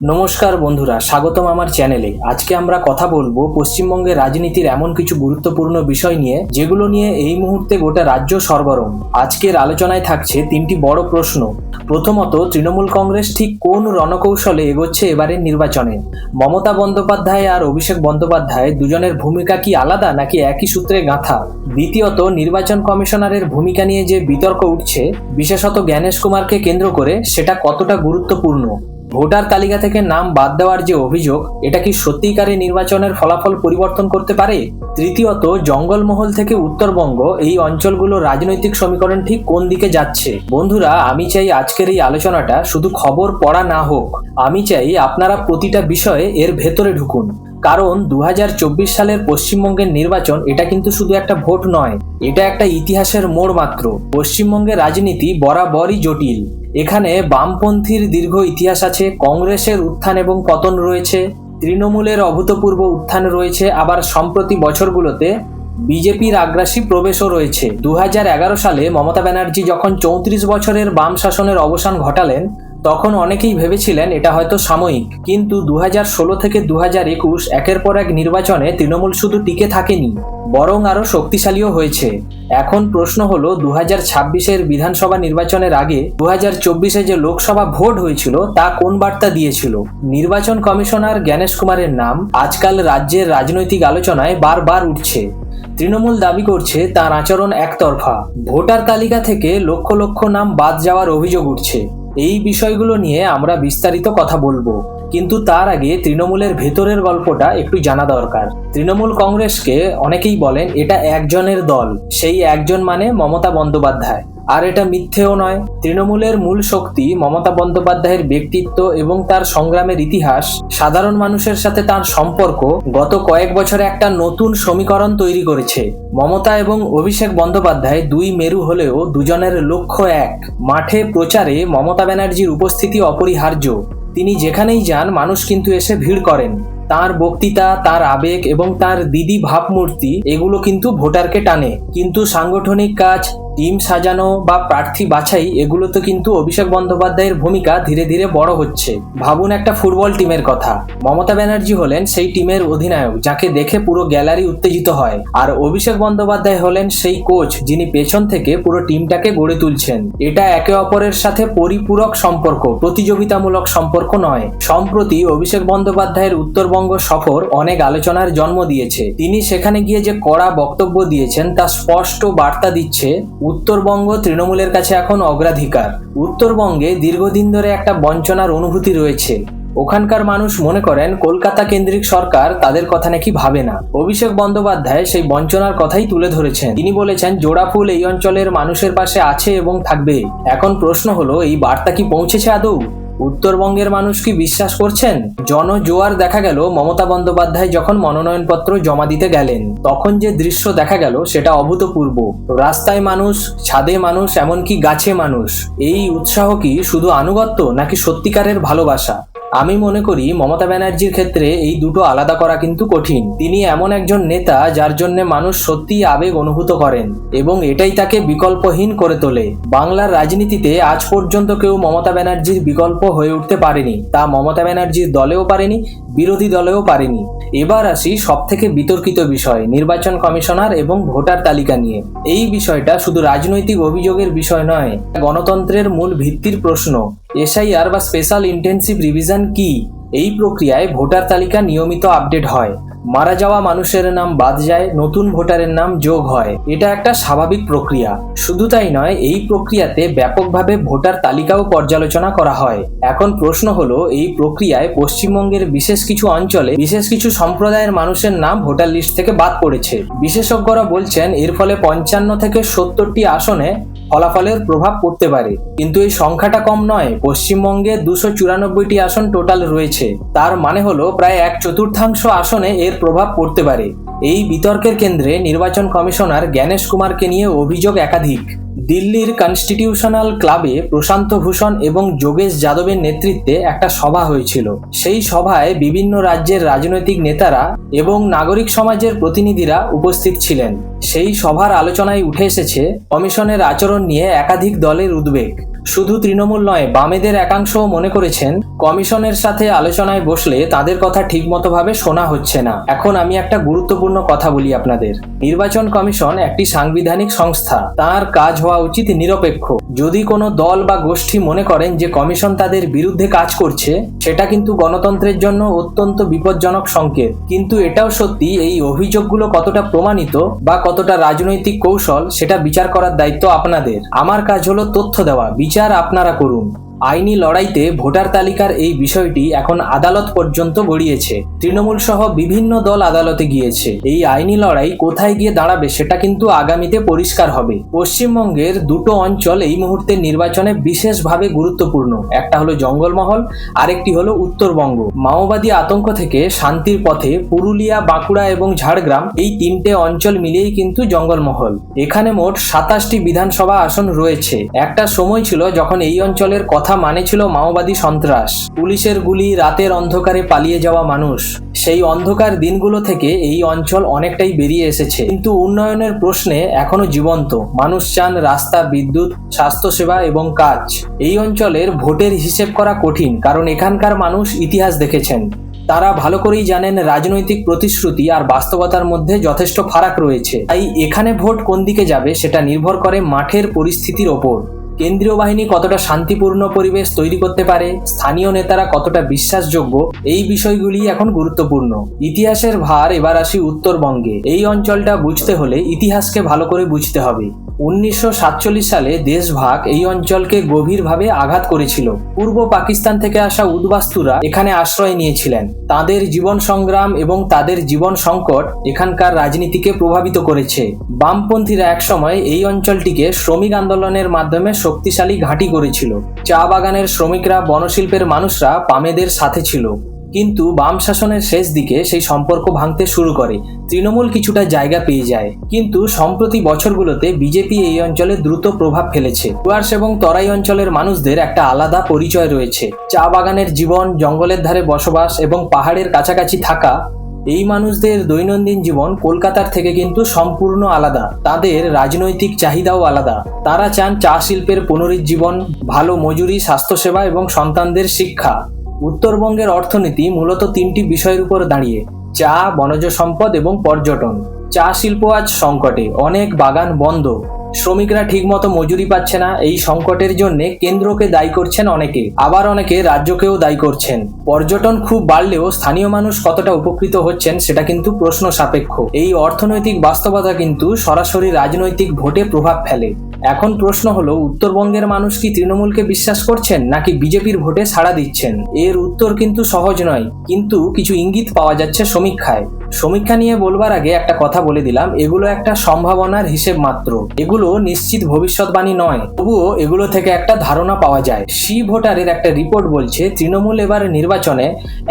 নমস্কার বন্ধুরা, স্বাগতম আমার চ্যানেলে। আজকে আমরা কথা বলবো পশ্চিমবঙ্গের রাজনীতির এমন কিছু গুরুত্বপূর্ণ বিষয় নিয়ে যেগুলো নিয়ে এই মুহূর্তে গোটা রাজ্য সরগরম। আজকের আলোচনায় থাকছে তিনটি বড় প্রশ্ন। প্রথমত, তৃণমূল কংগ্রেস ঠিক কোন রণকৌশলে এগোচ্ছে এবারের নির্বাচনে? মমতা বন্দ্যোপাধ্যায় আর অভিষেক বন্দ্যোপাধ্যায় দুজনের ভূমিকা কি আলাদা নাকি একই সূত্রে গাঁথা? দ্বিতীয়ত, নির্বাচন কমিশনারের ভূমিকা নিয়ে যে বিতর্ক উঠছে, বিশেষত জ্ঞানেশ কুমারকে কেন্দ্র করে, সেটা কতটা গুরুত্বপূর্ণ? ভোটার তালিকা থেকে নাম বাদ দেওয়ার যে অভিযোগ, এটা কি সত্যিকারে নির্বাচনের ফলাফল পরিবর্তন করতে পারে? তৃতীয়ত, জঙ্গলমহল থেকে উত্তরবঙ্গ, এই অঞ্চলগুলো রাজনৈতিক সমীকরণ ঠিক কোন দিকে যাচ্ছে? বন্ধুরা, আমি চাই আজকের এই আলোচনাটা শুধু খবর পড়া না হোক। আমি চাই আপনারা প্রতিটা বিষয়ে এর ভেতরে ঢুকুন। কারণ 2024 সালের পশ্চিমবঙ্গের নির্বাচন, এটা কিন্তু শুধু একটা ভোট নয়, এটা একটা ইতিহাসের মোড় মাত্র। পশ্চিমবঙ্গের রাজনীতি বরাবরই জটিল। এখানে বামপন্থীর দীর্ঘ ইতিহাস আছে, কংগ্রেসের উত্থান এবং পতন রয়েছে, তৃণমূলের অভূতপূর্ব উত্থান রয়েছে, আবার সম্প্রতি বছরগুলোতে বিজেপির আগ্রাসী প্রবেশও রয়েছে। 2011 সালে মমতা ব্যানার্জি যখন 34 বছরের বাম শাসনের অবসান ঘটালেন, তখন অনেকেই ভেবেছিলেন এটা হয়তো সাময়িক। কিন্তু 2016 থেকে 2021 একের পর এক নির্বাচনে তৃণমূল শুধু টিকে থাকেনি, বরং আরো শক্তিশালীও হয়েছে। এখন প্রশ্ন হলো, 2026-এর বিধানসভা নির্বাচনের আগে 2024-এ যে লোকসভা ভোট হয়েছিল, তা কোন বার্তা দিয়েছিল? নির্বাচন কমিশনার জ্ঞানেশ কুমারের নাম আজকাল রাজ্যের রাজনৈতিক আলোচনায় বারবার উঠছে। তৃণমূল দাবি করছে তার আচরণ একতরফা। ভোটার তালিকা থেকে লক্ষ লক্ষ নাম বাদ যাওয়ার অভিযোগ উঠছে। এই বিষয়গুলো নিয়ে আমরা বিস্তারিত কথা বলবো, কিন্তু তার আগে তৃণমূলের ভেতরের গল্পটা একটু জানা দরকার। তৃণমূল কংগ্রেসকে অনেকেই বলেন এটা একজনের দল, সেই একজন মানে মমতা বন্দ্যোপাধ্যায়। আর এটা মিথ্যেও নয়। তৃণমূলের মূল শক্তি মমতা বন্দ্যোপাধ্যায়ের ব্যক্তিত্ব এবং তার সংগ্রামের ইতিহাস, সাধারণ মানুষের সাথে তার সম্পর্ক গত কয়েক বছরে একটা নতুন সমীকরণ তৈরি করেছে। মমতা এবং অভিষেক বন্দ্যোপাধ্যায় দুই মেরু হলেও দুজনের লক্ষ্য এক। মাঠে প্রচারে মমতা ব্যানার্জির উপস্থিতি অপরিহার্য। তিনি যেখানেই যান, মানুষ কিন্তু এসে ভিড় করেন। তার বক্তৃতা, তার আবেগ এবং তার দিদি ভাবমূর্তি, এগুলো কিন্তু ভোটারকে টানে। কিন্তু সাংগঠনিক কাজ, টিম সাজানো বা প্রার্থী বাছাই, এগুলোতে কিন্তু অভিষেক বন্দ্যোপাধ্যায়ের ভূমিকা ধীরে ধীরে বড় হচ্ছে। ভাবুন একটা ফুটবল টিমের কথা। মমতা ব্যানার্জি হলেন সেই টিমের অধিনায়ক, যাকে দেখে পুরো গ্যালারি উত্তেজিত হয়। আর অভিষেক বন্দ্যোপাধ্যায় হলেন সেই কোচ, যিনি পেছন থেকে পুরো টিমটাকে গড়ে তুলছেন। এটা একে অপরের সাথে পরিপূরক সম্পর্ক, প্রতিযোগিতামূলক সম্পর্ক নয়। সম্প্রতি অভিষেক বন্দ্যোপাধ্যায়ের উত্তরবঙ্গ সফর অনেক আলোচনার জন্ম দিয়েছে। তিনি সেখানে গিয়ে যে কড়া বক্তব্য দিয়েছেন, তা স্পষ্ট বার্তা দিচ্ছে উত্তরবঙ্গ তৃণমূলের কাছে এখন অগ্রাধিকার। উত্তরবঙ্গে দীর্ঘদিন ধরে একটা বঞ্চনার অনুভূতি রয়েছে। ওখানকার মানুষ মনে করেন কলকাতা কেন্দ্রিক সরকার তাদের কথা নাকি ভাবে না। অভিষেক বন্দ্যোপাধ্যায় সেই বঞ্চনার কথাই তুলে ধরেছেন। তিনি বলেছেন জোড়াফুল এই অঞ্চলের মানুষের পাশে আছে এবং থাকবে। এখন প্রশ্ন হলো, এই বার্তা কি পৌঁছেছে আদৌ? উত্তরবঙ্গের মানুষ কি বিশ্বাস করছেন? জনজোয়ার দেখা গেল মমতা বন্দ্যোপাধ্যায় যখন মনোনয়নপত্র জমা দিতে গেলেন। তখন যে দৃশ্য দেখা গেল, সেটা অভূতপূর্ব। রাস্তায় মানুষ, ছাদে মানুষ, এমনকি গাছে মানুষ। এই উৎসাহ কি শুধু আনুগত্য নাকি সত্যিকারের ভালোবাসা? আমি মনে করি মমতা ব্যানার্জির ক্ষেত্রে এই দুটো আলাদা করা কিন্তু কঠিন। তিনি এমন একজন নেতা যার জন্য মানুষ সত্যিই আবেগ অনুভূত করেন, এবং এটাই তাকে বিকল্পহীন করে তোলে। বাংলার রাজনীতিতে আজ পর্যন্ত কেউ মমতা ব্যানার্জির বিকল্প হয়ে উঠতে পারেনি। তা মমতা ব্যানার্জির দলেও পারেনি, বিরোধী দলেও পারেনি। এবার আসি সব থেকে বিতর্কিত বিষয়, নির্বাচন কমিশনার এবং ভোটার তালিকা নিয়ে। এই বিষয়টা শুধু রাজনৈতিক অভিযোগের বিষয় নয়, গণতন্ত্রের মূল ভিত্তির প্রশ্ন। এসআইআর বা স্পেশাল ইন্টেন্সিভ রিভিশন কি? এই প্রক্রিয়ায় ভোটার তালিকা নিয়মিত আপডেট হয়। মারা যাওয়া মানুষের নাম বাদ যায়, নতুন ভোটারের নাম যোগ হয়। এটা একটা স্বাভাবিক প্রক্রিয়া। শুধু তাই নয়, এই প্রক্রিয়াতে ব্যাপকভাবে ভোটার তালিকাও পর্যালোচনা করা হয়। এখন প্রশ্ন হলো, এই প্রক্রিয়ায় পশ্চিমবঙ্গের বিশেষ কিছু অঞ্চলে বিশেষ কিছু সম্প্রদায়ের মানুষের নাম ভোটার লিস্ট থেকে বাদ পড়েছে। বিশেষজ্ঞরা বলছেন এর ফলে 55 থেকে 70টি আসনে ফলাফলের প্রভাব পড়তে পারে। কিন্তু এই সংখ্যাটা কম নয়। পশ্চিমবঙ্গে 294টি আসন টোটাল রয়েছে। তার মানে হলো প্রায় 1/4 আসনে এর প্রভাব পড়তে পারে। এই বিতর্কের কেন্দ্রে নির্বাচন কমিশনার জ্ঞানেশ কুমারকে নিয়ে অভিযোগ একাধিক। দিল্লির কনস্টিটিউশনাল ক্লাবে প্রশান্ত ভূষণ এবং যোগেশ যাদবের নেতৃত্বে একটা সভা হয়েছিল। সেই সভায় বিভিন্ন রাজ্যের রাজনৈতিক নেতারা এবং নাগরিক সমাজের প্রতিনিধিরা উপস্থিত ছিলেন। সেই সভার আলোচনায় উঠে এসেছে কমিশনের আচরণ নিয়ে একাধিক দলের উদ্বেগ। শুধু তৃণমূল নয়, বামেদের একাংশও মনে করেছেন কমিশনের সাথে আলোচনায় বসলে তাদের কথা ঠিকমতো ভাবে শোনা হচ্ছে না। এখন আমি একটা গুরুত্বপূর্ণ কথা বলি আপনাদের। নির্বাচন কমিশন একটি সাংবিধানিক সংস্থা, তার কাজ হওয়া উচিত নিরপেক্ষ। যদি কোনো দল বা গোষ্ঠী মনে করেন যে কমিশন তাদের বিরুদ্ধে কাজ করছে, সেটা কিন্তু গণতন্ত্রের জন্য অত্যন্ত বিপজ্জনক সংকেত। কিন্তু এটাও সত্যি, এই অভিযোগগুলো কতটা প্রমাণিত বা কতটা রাজনৈতিক কৌশল সেটা বিচার করার দায়িত্ব আপনাদের। আমার কাজ হলো তথ্য দেওয়া, বিচার আপনারা করুন। আইনি লড়াইতে ভোটার তালিকার এই বিষয়টি এখন আদালত পর্যন্ত গড়িয়েছে। তৃণমূল সহ বিভিন্ন দল আদালতে গিয়েছে। এই আইনি লড়াই কোথায় গিয়ে দাঁড়াবে সেটা কিন্তু আগামীতে পরিষ্কার হবে। পশ্চিমবঙ্গের দুটো অঞ্চল এই মুহূর্তে নির্বাচনে বিশেষভাবে গুরুত্বপূর্ণ। একটা হলো জঙ্গলমহল, আরেকটি হলো উত্তরবঙ্গ। মাওবাদী আতঙ্ক থেকে শান্তির পথে পুরুলিয়া, বাঁকুড়া এবং ঝাড়গ্রাম, এই তিনটে অঞ্চল মিলিয়েই কিন্তু জঙ্গলমহল। এখানে মোট 27টি বিধানসভা আসন রয়েছে। একটা সময় ছিল যখন এই অঞ্চলের কথা মানে ছিল মাওবাদী সন্ত্রাস, পুলিশের গুলি, রাতের অন্ধকারে পালিয়ে যাওয়া মানুষ। সেই অন্ধকার দিনগুলো থেকে এই অঞ্চল অনেকটাই বেরিয়ে এসেছে, কিন্তু উন্নয়নের প্রশ্নে এখনো জীবন্ত। মানুষ চান রাস্তা, বিদ্যুৎ, স্বাস্থ্যসেবা এবং কাজ। এই অঞ্চলের ভোটের হিসেব করা কঠিন, কারণ এখানকার মানুষ ইতিহাস দেখেছেন। তারা ভালো করেই জানেন রাজনৈতিক প্রতিশ্রুতি আর বাস্তবতার মধ্যে যথেষ্ট ফারাক রয়েছে। তাই এখানে ভোট কোন দিকে যাবে সেটা নির্ভর করে মাঠের পরিস্থিতির ওপর। কেন্দ্রীয় বাহিনী কতটা শান্তিপূর্ণ পরিবেশ তৈরি করতে পারে, স্থানীয় নেতারা কতটা বিশ্বাসযোগ্য, এই বিষয়গুলি এখন গুরুত্বপূর্ণ। ইতিহাসের ভার এবার আসি উত্তরবঙ্গে। এই অঞ্চলটা বুঝতে হলে ইতিহাসকে ভালো করে বুঝতে হবে। 1947 সালে দেশভাগ এই অঞ্চলকে গভীরভাবে আঘাত করেছিল। পূর্ব পাকিস্তান থেকে আসা উদ্বাস্তুরা এখানে আশ্রয় নিয়েছিলেন। তাদের জীবন সংগ্রাম এবং তাদের জীবন সংকট এখানকার রাজনীতিকে প্রভাবিত করেছে। বামপন্থীরা একসময় এই অঞ্চলটিকে শ্রমিক আন্দোলনের মাধ্যমে শক্তিশালী ঘাঁটি করেছিল। চা বাগানের শ্রমিকরা, বনশিল্পের মানুষরা বামেদের সাথে ছিল। কিন্তু বাম শাসনের শেষ দিকে সেই সম্পর্ক ভাঙতে শুরু করে। তৃণমূল কিছুটা জায়গা পেয়ে যায়, কিন্তু সম্প্রতি বছরগুলোতে বিজেপি এই অঞ্চলে দ্রুত প্রভাব ফেলেছে। ডুয়ার্স এবং তরাই অঞ্চলের মানুষদের একটা আলাদা পরিচয় রয়েছে। চা বাগানের জীবন, জঙ্গলের ধারে বসবাস এবং পাহাড়ের কাছাকাছি থাকা। এই মানুষদের দৈনন্দিন জীবন কলকাতার থেকে কিন্তু সম্পূর্ণ আলাদা। তাদের রাজনৈতিক চাহিদাও আলাদা। তারা চান চা শিল্পের পুনরুজ্জীবন, ভালো মজুরি, স্বাস্থ্যসেবা এবং সন্তানদের শিক্ষা। উত্তরবঙ্গের অর্থনীতি মূলত তিনটি বিষয়ের উপর দাঁড়িয়ে: চা, বনজ সম্পদ এবং পর্যটন। চা শিল্প আজ সংকটে, অনেক বাগান বন্ধ, শ্রমিকরা ঠিকমতো মজুরি পাচ্ছে না। এই সংকটের জন্য কেন্দ্রকে দায়ী করছেন অনেকে, আবার অনেকে রাজ্যকেও দায়ী করছেন। পর্যটন খুব বাড়লেও স্থানীয় মানুষ কতটা উপকৃত হচ্ছেন সেটা কিন্তু প্রশ্ন সাপেক্ষ। এই অর্থনৈতিক বাস্তবতা কিন্তু সরাসরি রাজনৈতিক ভোটে প্রভাব ফেলে। এখন প্রশ্ন হলো, উত্তরবঙ্গের মানুষ কি তৃণমূলকে বিশ্বাস করছেন নাকি বিজেপির ভোটে সাড়া দিচ্ছেন? এর উত্তর কিন্তু সহজ নয়, কিন্তু কিছু ইঙ্গিত পাওয়া যাচ্ছে সমীক্ষায়। সমীক্ষা নিয়ে বলবার আগে একটা কথা বলে দিলাম, এগুলো একটা সম্ভাবনার হিসেব মাত্র। এগুলো নিশ্চিত ভবিষ্যৎবাণী নয়, তবুও এগুলো থেকে একটা ধারণা পাওয়া যায়। সি ভোটারের একটা রিপোর্ট বলছে তৃণমূল এবার নির্বাচনে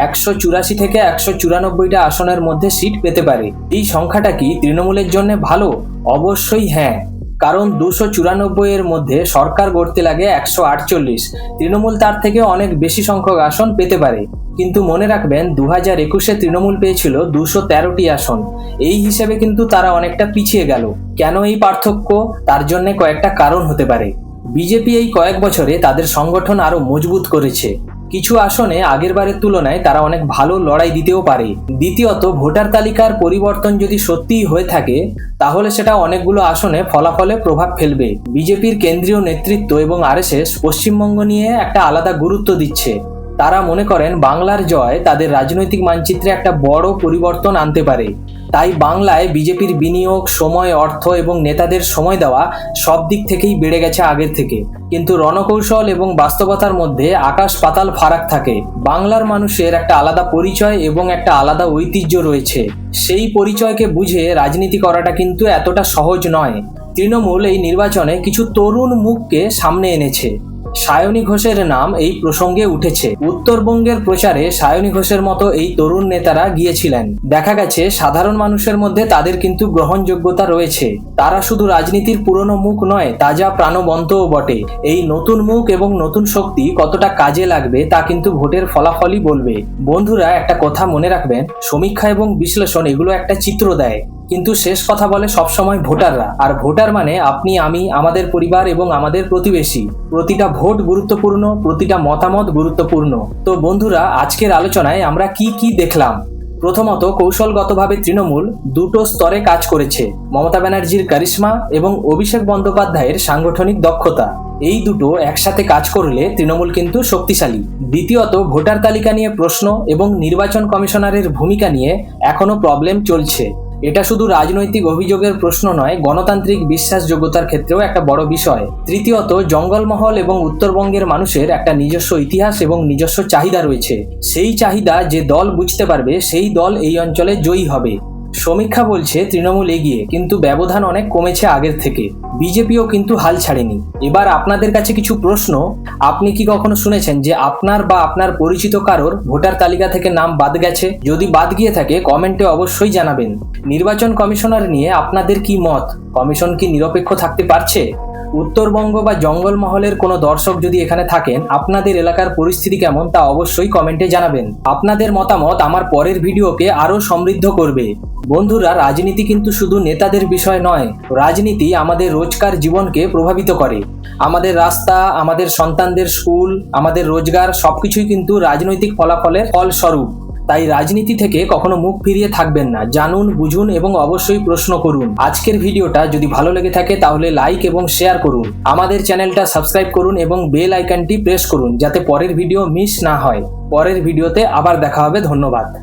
184 থেকে 194টা আসনের মধ্যে সিট পেতে পারে। এই সংখ্যাটা কি তৃণমূলের জন্য ভালো? অবশ্যই হ্যাঁ, কারণ 294 এর মধ্যে সরকার গড়তে লাগে 148। তৃণমূল তার থেকে অনেক বেশি সংখ্যক আসন পেতে পারে। কিন্তু মনে রাখবেন, 2021-এ তৃণমূল পেয়েছিল 213টি আসন। এই হিসেবে কিন্তু তারা অনেকটা পিছিয়ে গেল। কেন এই পার্থক্য? তার জন্য কয়েকটা কারণ হতে পারে। বিজেপি এই কয়েক বছরে তাদের সংগঠন আরো মজবুত করেছে। কিছু আসনে আগের বারের তুলনায় তারা অনেক ভালো লড়াই দিতেও পারে। দ্বিতীয়ত, ভোটার তালিকার পরিবর্তন যদি সত্যিই হয়ে থাকে, তাহলে সেটা অনেকগুলো আসনে ফলাফলে প্রভাব ফেলবে। বিজেপির কেন্দ্রীয় নেতৃত্ব এবং আরএসএস পশ্চিমবঙ্গ নিয়ে একটা আলাদা গুরুত্ব দিচ্ছে। তারা মনে করেন বাংলার জয় তাদের রাজনৈতিক মানচিত্রে একটা বড় পরিবর্তন আনতে পারে। তাই বাংলায় বিজেপির বিনিয়োগ, সময়, অর্থ এবং নেতাদের সময় দেওয়া সব দিক থেকেই বেড়ে গেছে আগের থেকে। কিন্তু রণকৌশল এবং বাস্তবতার মধ্যে আকাশ পাতাল ফারাক থাকে। বাংলার মানুষের একটা আলাদা পরিচয় এবং একটা আলাদা ঐতিহ্য রয়েছে। সেই পরিচয়কে বুঝে রাজনীতি করাটা কিন্তু এতটা সহজ নয়। তৃণমূল এই নির্বাচনে কিছু তরুণ মুখকে সামনে এনেছে। সায়নী ঘোষের নাম এই প্রসঙ্গে উঠেছে। উত্তরবঙ্গের প্রচারে সায়নী ঘোষের মতো এই তরুণ নেতারা গিয়েছিলেন। দেখা গেছে সাধারণ মানুষের মধ্যে তাদের কিন্তু গ্রহণযোগ্যতা রয়েছে। তারা শুধু রাজনীতির পুরনো মুখ নয়, তাজা প্রাণবন্তও বটে। এই নতুন মুখ এবং নতুন শক্তি কতটা কাজে লাগবে তা কিন্তু ভোটের ফলাফলই বলবে। বন্ধুরা, একটা কথা মনে রাখবেন, সমীক্ষা এবং বিশ্লেষণ এগুলো একটা চিত্র দেয়। কিন্তু শেষ কথা বলে সবসময় ভোটাররা। আর ভোটার মানে আপনি, আমি, আমাদের পরিবার এবং আমাদের প্রতিবেশী। প্রতিটা ভোট গুরুত্বপূর্ণ, প্রতিটা মতামত গুরুত্বপূর্ণ। তো বন্ধুরা, আজকের আলোচনায় আমরা কি কি দেখলাম। প্রথমত, কৌশলগতভাবে তৃণমূল দুটো স্তরে কাজ করেছে। মমতা ব্যানার্জির কারিশমা এবং অভিষেক বন্দ্যোপাধ্যায়ের সাংগঠনিক দক্ষতা, এই দুটো একসাথে কাজ করলে তৃণমূল কিন্তু শক্তিশালী। দ্বিতীয়ত, ভোটার তালিকা নিয়ে প্রশ্ন এবং নির্বাচন কমিশনারের ভূমিকা নিয়ে এখনো প্রবলেম চলছে। এটা শুধু রাজনৈতিক অভিযোগের প্রশ্ন নয়, গণতান্ত্রিক বিশ্বাসযোগ্যতার ক্ষেত্রেও একটা বড় বিষয়। তৃতীয়ত, জঙ্গলমহল এবং উত্তরবঙ্গের মানুষের একটা নিজস্ব ইতিহাস এবং নিজস্ব চাহিদা রয়েছে। সেই চাহিদা যে দল বুঝতে পারবে, সেই দল এই অঞ্চলে জয়ী হবে। সমীক্ষা বলছে তৃণমূল এগিয়ে, কিন্তু ব্যবধান অনেক কমেছে আগের থেকে। বিজেপিও কিন্তু হাল ছাড়েনি। এবার আপনাদের কাছে কিছু প্রশ্ন। আপনি কি কখনো শুনেছেন যে আপনার বা আপনার পরিচিত কারোর ভোটার তালিকা থেকে নাম বাদ গেছে? যদি বাদ গিয়ে থাকে, কমেন্টে অবশ্যই জানাবেন। নির্বাচন কমিশনার নিয়ে আপনাদের কি মত? কমিশন কি নিরপেক্ষ থাকতে পারছে? উত্তরবঙ্গ বা জঙ্গলমহলের কোনো দর্শক যদি এখানে থাকেন, আপনাদের এলাকার পরিস্থিতি কেমন তা অবশ্যই কমেন্টে জানাবেন। আপনাদের মতামত আমার পরের ভিডিওকে আরো সমৃদ্ধ করবে। বন্ধুরা, রাজনীতি কিন্তু শুধু নেতাদের বিষয় নয়। রাজনীতি আমাদের রোজকার জীবনকে প্রভাবিত করে। আমাদের রাস্তা, আমাদের সন্তানদের স্কুল, আমাদের রোজগার সবকিছুই কিন্তু রাজনৈতিক ফলাফলের ফলস্বরূপ। তাই রাজনীতি থেকে কখনো মুখ ফিরিয়ে থাকবেন না। জানুন, বুঝুন এবং অবশ্যই প্রশ্ন করুন। আজকের ভিডিওটা যদি ভালো লেগে থাকে তাহলে লাইক এবং শেয়ার করুন। আমাদের চ্যানেলটা সাবস্ক্রাইব করুন এবং বেল আইকনটি প্রেস করুন, যাতে পরের ভিডিও মিস না হয়। পরের ভিডিওতে আবার দেখা হবে। ধন্যবাদ।